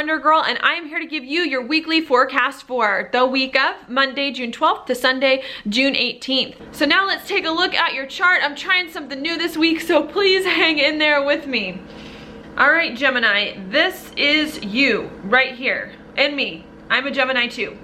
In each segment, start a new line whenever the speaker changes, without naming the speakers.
Wonder Girl, and I am here to give you your weekly forecast for the week of Monday, June 12th to Sunday, June 18th. So now let's take a look at your chart. I'm trying something new this week, so please hang in there with me. All right, Gemini, this is you right here, and me. I'm a Gemini too.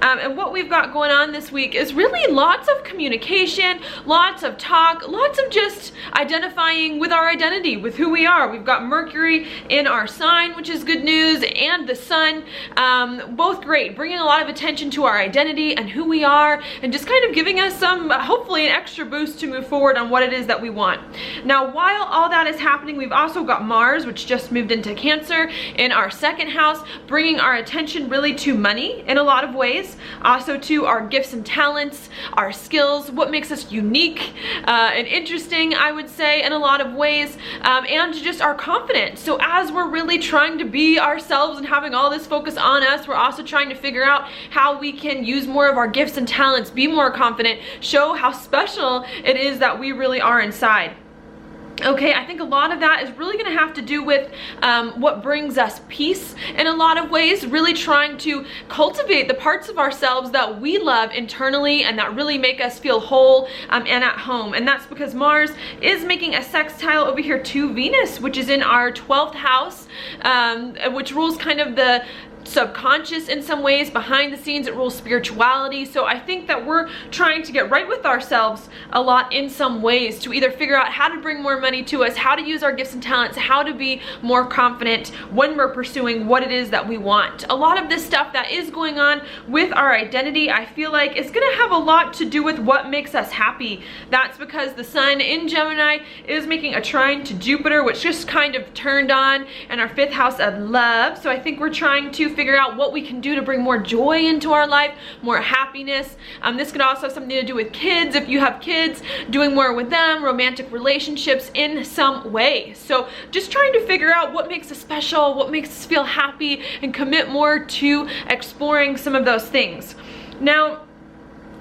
And what we've got going on this week is really lots of communication, lots of talk, lots of just identifying with our identity, with who we are. We've got Mercury in our sign, which is good news, and the Sun, both great, bringing a lot of attention to our identity and who we are, and just kind of giving us some, hopefully an extra boost to move forward on what it is that we want. Now, while all that is happening, we've also got Mars, which just moved into Cancer in our second house, bringing our attention really to money in a lot of ways, also to our gifts and talents, our skills, what makes us unique and interesting, I would say, in a lot of ways, and just our confidence. So as we're really trying to be ourselves and having all this focus on us, we're also trying to figure out how we can use more of our gifts and talents, be more confident, show how special it is that we really are inside. Okay, I think a lot of that is really going to have to do with what brings us peace in a lot of ways, really trying to cultivate the parts of ourselves that we love internally and that really make us feel whole and at home. And that's because Mars is making a sextile over here to Venus, which is in our 12th house, which rules kind of the subconscious in some ways, behind the scenes. It rules spirituality. So I think that we're trying to get right with ourselves a lot in some ways, to either figure out how to bring more money to us, how to use our gifts and talents, how to be more confident when we're pursuing what it is that we want. A lot of this stuff that is going on with our identity, I feel like it's going to have a lot to do with what makes us happy. That's because the Sun in Gemini is making a trine to Jupiter, which just kind of turned on in our 5th house of love. So I think we're trying to figure out what we can do to bring more joy into our life, more happiness. This could also have something to do with kids. If you have kids, doing more with them, romantic relationships in some way. So just trying to figure out what makes us special, what makes us feel happy, and commit more to exploring some of those things. Now,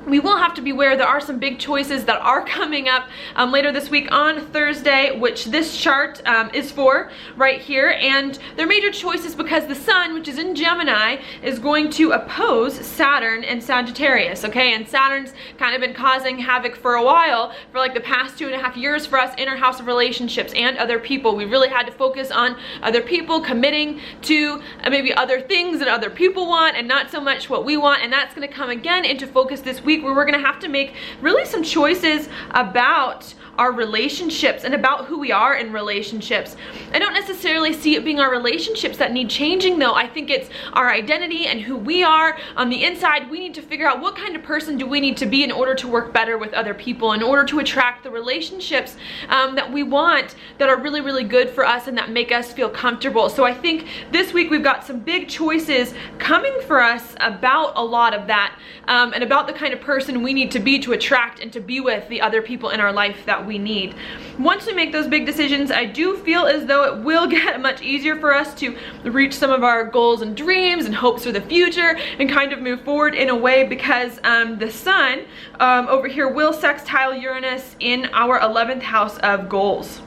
we will have to beware. There are some big choices that are coming up later this week on Thursday, which this chart is for right here. And they're major choices because the Sun, which is in Gemini, is going to oppose Saturn and Sagittarius, okay? And Saturn's kind of been causing havoc for a while, for like the past 2.5 years for us in our house of relationships and other people. We really had to focus on other people, committing to maybe other things that other people want and not so much what we want. And that's going to come again into focus this week, where we're going to have to make really some choices about our relationships and about who we are in relationships. I don't necessarily see it being our relationships that need changing, though. I think it's our identity and who we are on the inside. We need to figure out what kind of person do we need to be in order to work better with other people, in order to attract the relationships that we want, that are really, really good for us and that make us feel comfortable. So I think this week we've got some big choices coming for us about a lot of that, and about the kind of person we need to be to attract and to be with the other people in our life that we need. Once we make those big decisions, I do feel as though it will get much easier for us to reach some of our goals and dreams and hopes for the future and kind of move forward in a way, because the Sun over here will sextile Uranus in our 11th house of goals.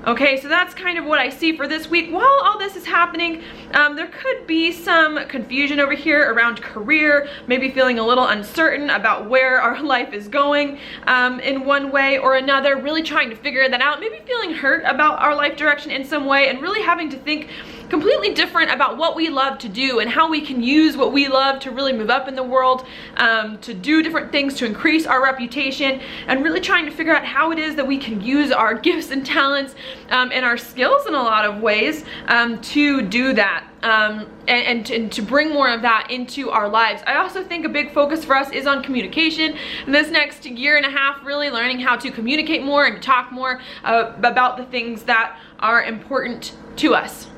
Okay, so that's kind of what I see for this week. While all this is happening, there could be some confusion over here around career, maybe feeling a little uncertain about where our life is going in one way or another, really trying to figure that out, maybe feeling hurt about our life direction in some way, and really having to think completely different about what we love to do and how we can use what we love to really move up in the world, to do different things to increase our reputation, and really trying to figure out how it is that we can use our gifts and talents and our skills in a lot of ways to do that. And to bring more of that into our lives. I also think a big focus for us is on communication. This next year and a half, really learning how to communicate more and talk more about the things that are important to us.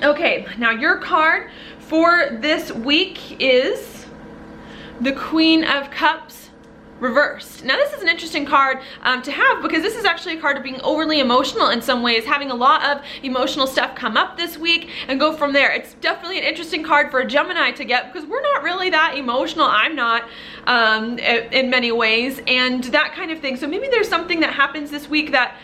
Okay, now your card for this week is the Queen of Cups reversed. Now this is an interesting card to have, because this is actually a card of being overly emotional in some ways, having a lot of emotional stuff come up this week and go from there. It's definitely an interesting card for a Gemini to get, because we're not really that emotional. I'm not in many ways, and that kind of thing. So maybe there's something that happens this week that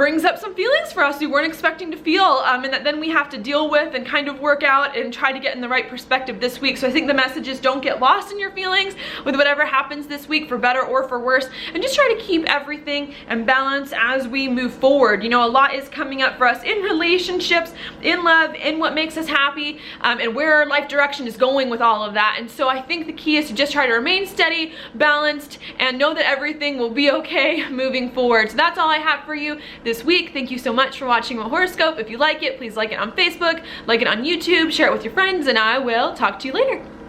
brings up some feelings for us we weren't expecting to feel, and that then we have to deal with and kind of work out and try to get in the right perspective this week. So I think the message is don't get lost in your feelings with whatever happens this week, for better or for worse, and just try to keep everything in balance as we move forward. You know, a lot is coming up for us in relationships, in love, in what makes us happy, and where our life direction is going with all of that. And so I think the key is to just try to remain steady, balanced, and know that everything will be okay moving forward. So that's all I have for you this week. Thank you so much for watching my horoscope. If you like it, please like it on Facebook, like it on YouTube, share it with your friends, and I will talk to you later.